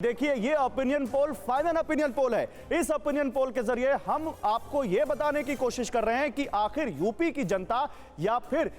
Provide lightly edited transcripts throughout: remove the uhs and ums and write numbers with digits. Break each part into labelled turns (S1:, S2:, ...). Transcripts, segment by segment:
S1: देखिए, ये opinion poll final opinion poll है। इस ओपिनियन पोल के जरिए हम आपको यह बताने की कोशिश कर रहे हैं कि आखिर यूपी की जनता या फिर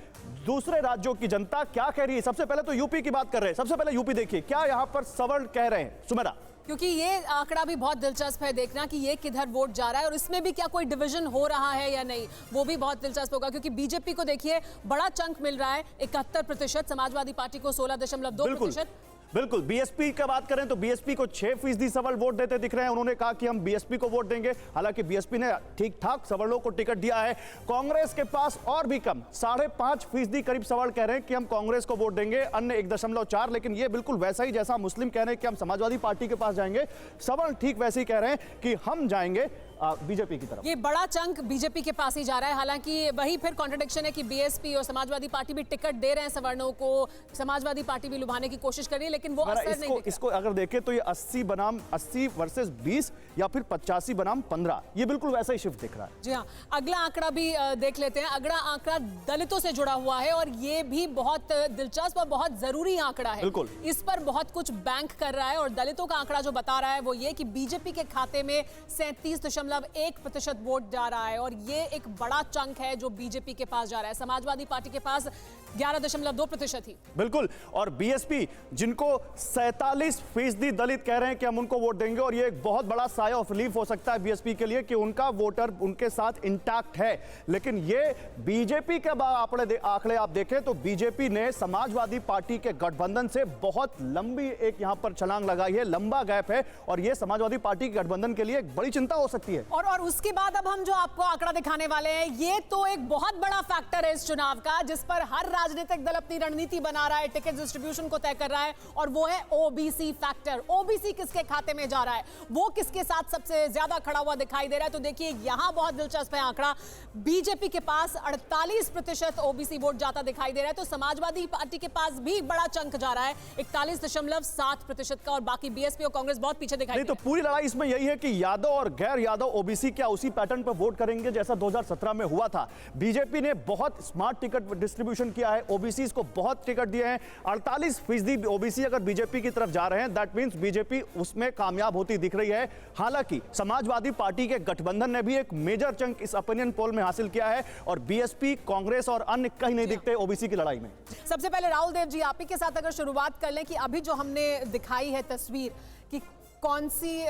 S1: दूसरे राज्यों की जनता क्या कह रही है। सबसे पहले तो यूपी की बात कर रहे हैं। सबसे पहले यूपी देखिए क्या यहां पर सवर्ण कह रहे हैं। सुमेरा,
S2: क्योंकि ये आंकड़ा भी बहुत दिलचस्प है देखना कि ये किधर वोट जा रहा है और इसमें भी क्या कोई डिवीजन हो रहा है या नहीं, वो भी बहुत दिलचस्प होगा। क्योंकि बीजेपी को देखिए बड़ा चंक मिल रहा है 71%, समाजवादी पार्टी को 16.2%।
S1: बिल्कुल। बीएसपी का बात करें तो बीएसपी को 6% सवर्ण वोट देते दिख रहे हैं। उन्होंने कहा कि हम बीएसपी को वोट देंगे, हालांकि बीएसपी ने ठीक ठाक सवर्णों को टिकट दिया है। कांग्रेस के पास और भी कम 5.5% करीब सवर्ण कह रहे हैं कि हम कांग्रेस को वोट देंगे, अन्य 1.4। लेकिन ये बिल्कुल वैसा ही जैसा मुस्लिम कह रहे हैं कि हम समाजवादी पार्टी के पास जाएंगे, सवर्ण ठीक वैसे ही कह रहे हैं कि हम जाएंगे बीजेपी की तरफ।
S2: ये बड़ा चंक बीजेपी के पास ही जा रहा है। हालांकि वही फिर कॉन्ट्रडिक्शन है कि बीएसपी और समाजवादी पार्टी भी टिकट दे रहे हैं सवर्णों को, समाजवादी पार्टी भी लुभाने की कोशिश कर रही है, लेकिन वो असर नहीं दिख रहा।
S1: इसको अगर देखें तो ये 80 वर्सेस 20 या फिर 85 बनाम 15, ये बिल्कुल वैसा ही शिफ्ट दिख रहा है।
S2: जी हाँ, अगला आंकड़ा भी देख लेते हैं। अगला आंकड़ा दलितों से जुड़ा हुआ है और ये भी बहुत दिलचस्प और बहुत जरूरी आंकड़ा है।
S1: बिल्कुल,
S2: इस पर बहुत कुछ बैंक कर रहा है और दलितों का आंकड़ा जो बता रहा है वो ये कि बीजेपी के खाते में 37.1% वोट जा रहा है और ये एक बड़ा चंक है जो बीजेपी के पास जा रहा है। समाजवादी पार्टी के पास 11.2% ही।
S1: बिल्कुल, और बीएसपी जिनको 47% दलित कह रहे हैं कि हम उनको वोट देंगे, और ये एक बहुत बड़ा साया ऑफ रिलीफ हो सकता है बीएसपी के लिए कि उनका वोटर उनके साथ इंटैक्ट है। लेकिन ये बीजेपी के आंकड़े आप देखें तो बीजेपी ने समाजवादी पार्टी के गठबंधन से बहुत लंबी एक यहां पर छलांग लगाई है, लंबा गैप है, और ये समाजवादी पार्टी के गठबंधन के लिए एक बड़ी चिंता हो सकती है।
S2: और उसके बाद अब हम जो आपको आंकड़ा दिखाने वाले हैं, ये तो एक बहुत बड़ा फैक्टर है इस चुनाव का, जिस पर हर राजनीतिक दल अपनी रणनीति बना रहा है, टिकट डिस्ट्रीब्यूशन को तय कर रहा है, और वो है ओबीसी फैक्टर। ओबीसी किसके खाते में जा रहा है, वो किसके साथ सबसे ज्यादा खड़ा हुआ दिखाई दे रहा है। तो देखिए यहां बहुत दिलचस्प है आंकड़ा, बीजेपी के पास 48% ओबीसी वोट जाता दिखाई दे रहा है, तो समाजवादी पार्टी के पास भी बड़ा चंक जा रहा है 41.7% का, और बाकी बीएसपी और कांग्रेस बहुत पीछे दिखाई दे रही है।
S1: तो पूरी लड़ाई इसमें यही है कि यादव और गैर यादव ओबीसी क्या उसी पैटर्न पर वोट करेंगे जैसा 2017 में हुआ था। बीजेपी ने बहुत स्मार्ट टिकट डिस्ट्रीब्यूशन किया है, ओबीसी को बहुत टिकट दिए हैं। 48% ओबीसी अगर बीजेपी की तरफ जा रहे हैं, दैट मींस बीजेपी उसमें कामयाब होती दिख रही है। हालांकि समाजवादी पार्टी के गठबंधन ने भी एक मेजर चंक इस ओपिनियन पोल में हासिल किया है, और बीएसपी, कांग्रेस और अन्य कहीं नहीं दिखते ओबीसी की लड़ाई में।
S2: सबसे पहले राहुल देव जी, आप ही के साथ अगर शुरुआत कर लें कि अभी जो हमने दिखाई है तस्वीर कि कौन सी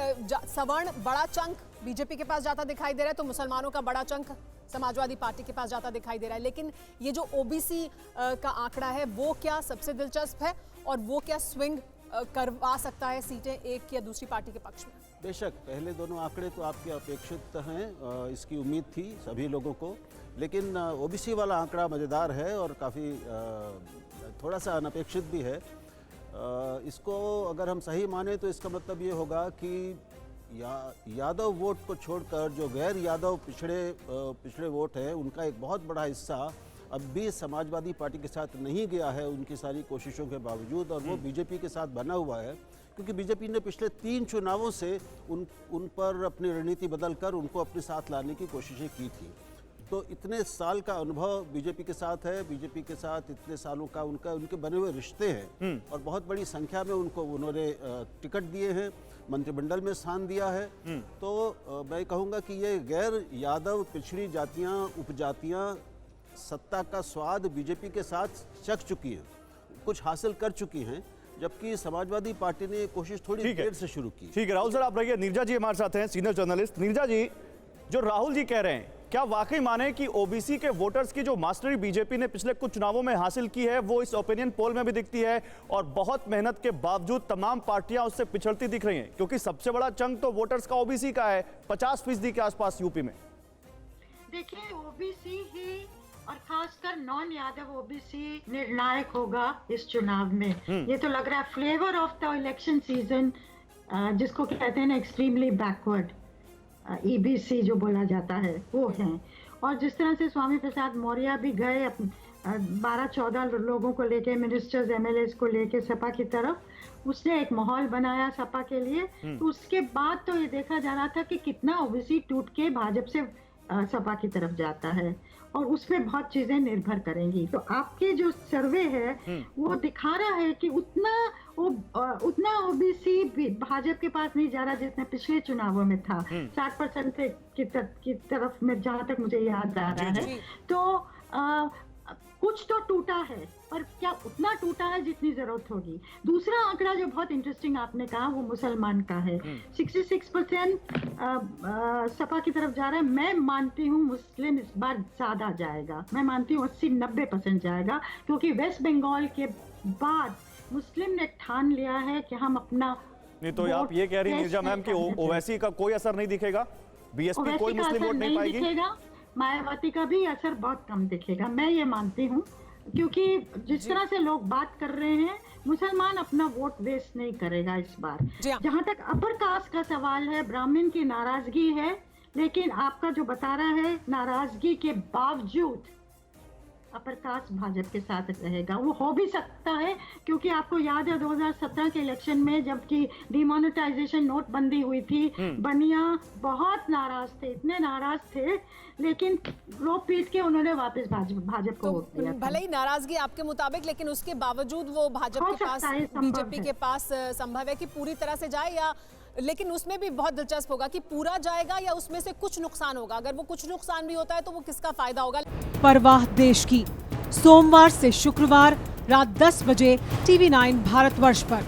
S2: सवर्ण बड़ा चंक बीजेपी के पास जाता दिखाई दे रहा है, तो मुसलमानों का बड़ा चंक समाजवादी पार्टी के पास जाता दिखाई दे रहा है। लेकिन ये जो ओबीसी का आंकड़ा है वो क्या सबसे दिलचस्प है, और वो क्या स्विंग करवा सकता है सीटें एक या दूसरी पार्टी के पक्ष में?
S3: बेशक पहले दोनों आंकड़े तो आपके अपेक्षित हैं, इसकी उम्मीद थी सभी लोगों को, लेकिन ओबीसी वाला आंकड़ा मज़ेदार है और काफ़ी थोड़ा सा अनपेक्षित भी है। इसको अगर हम सही माने तो इसका मतलब ये होगा कि यादव वोट को छोड़कर जो गैर यादव पिछड़े वोट हैं, उनका एक बहुत बड़ा हिस्सा अब भी समाजवादी पार्टी के साथ नहीं गया है उनकी सारी कोशिशों के बावजूद, और वो बीजेपी के साथ बना हुआ है, क्योंकि बीजेपी ने पिछले 3 चुनावों से उन पर अपनी रणनीति बदलकर उनको अपने साथ लाने की कोशिशें की थी। तो इतने साल का अनुभव बीजेपी के साथ है, बीजेपी के साथ इतने सालों का उनके बने हुए रिश्ते हैं, और बहुत बड़ी संख्या में उन्होंने टिकट दिए हैं, मंत्रिमंडल में स्थान दिया है। तो मैं कहूँगा कि ये गैर यादव पिछड़ी जातियाँ, उपजातियाँ सत्ता का स्वाद बीजेपी के साथ चख चुकी हैं, कुछ हासिल कर चुकी हैं, जबकि समाजवादी पार्टी ने कोशिश थोड़ी देर से शुरू की।
S1: ठीक है राहुल सर, आप रहिए। नीरजा जी हमारे साथ हैं, सीनियर जर्नलिस्ट। नीरजा जी, जो राहुल जी कह रहे हैं, क्या वाकई माने कि ओबीसी के वोटर्स की जो मास्टरी बीजेपी ने पिछले कुछ चुनावों में हासिल की है वो इस ओपिनियन पोल में भी दिखती है, और बहुत मेहनत के बावजूद तमाम पार्टियां उससे पिछड़ती दिख रही हैं, क्योंकि सबसे बड़ा चंक तो वोटर्स का ओबीसी का है, 50% के आसपास यूपी में।
S4: देखिए, ओबीसी ही और खासकर नॉन यादव ओबीसी निर्णायक होगा इस चुनाव में। ये तो लग रहा है flavour of the election season, जिसको कहते हैं ना एक्सट्रीमली बैकवर्ड, ईबीसी जो बोला जाता है वो है। और जिस तरह से स्वामी प्रसाद मौर्य भी गए 12-14 लोगों को लेके, मिनिस्टर्स एमएलएस को लेके सपा की तरफ, उसने एक माहौल बनाया सपा के लिए। तो उसके बाद तो ये देखा जा रहा था कि कितना ओबीसी टूट के भाजपा से सपा की तरफ जाता है, और उसमें बहुत चीजें निर्भर करेंगी। तो आपके जो सर्वे है वो दिखा रहा है कि उतना उतना ओबीसी भाजपा के पास नहीं जा रहा जितना पिछले चुनावों में था। 60% की तरफ में, जहां तक मुझे याद आ रहा है। तो कुछ तो टूटा है, पर क्या उतना टूटा है जितनी जरूरत होगी। दूसरा आंकड़ा जो बहुत इंटरेस्टिंग आपने कहा वो मुसलमान का है। 66% सपा की तरफ जा रहा है। मैं मानती हूँ मुस्लिम इस बार ज्यादा जाएगा। मैं मानती हूँ 80-90% जाएगा, क्योंकि वेस्ट बंगाल के बाद मुस्लिम ने ठान लिया है कि हम अपना
S1: नहीं। तो आप ये कह रही नीरजा मैम कि ओवैसी का कोई असर नहीं दिखेगा, बीएसपी कोई मुस्लिम वोट नहीं पाएगी?
S4: मायावती का भी असर बहुत कम दिखेगा, मैं ये मानती हूँ, क्योंकि जिस तरह से लोग बात कर रहे हैं, मुसलमान अपना वोट वेस्ट नहीं करेगा इस बार। जहाँ तक अपर कास्ट का सवाल है, ब्राह्मण की नाराजगी है, लेकिन आपका जो बता रहा है नाराजगी के बावजूद अपर कास्ट भाजपा के साथ रहेगा। वो हो भी सकता है, क्योंकि आपको याद है 2017 के इलेक्शन में जबकि डिमोनेटाइजेशन नोटबंदी हुई थी, बनिया बहुत नाराज थे, इतने नाराज थे, लेकिन रो पीट के उन्होंने वापस भाजपा को वोट दिया।
S2: भले ही नाराजगी आपके मुताबिक, लेकिन उसके बावजूद वो भाजपा के पास, बीजेपी के पास संभव है कि पूरी तरह से जाए, या लेकिन उसमें भी बहुत दिलचस्प होगा कि पूरा जाएगा या उसमें से कुछ नुकसान होगा। अगर वो कुछ नुकसान भी होता है तो वो किसका फायदा होगा।
S5: परवाह देश की, सोमवार से शुक्रवार रात 10 बजे TV9 भारतवर्ष पर।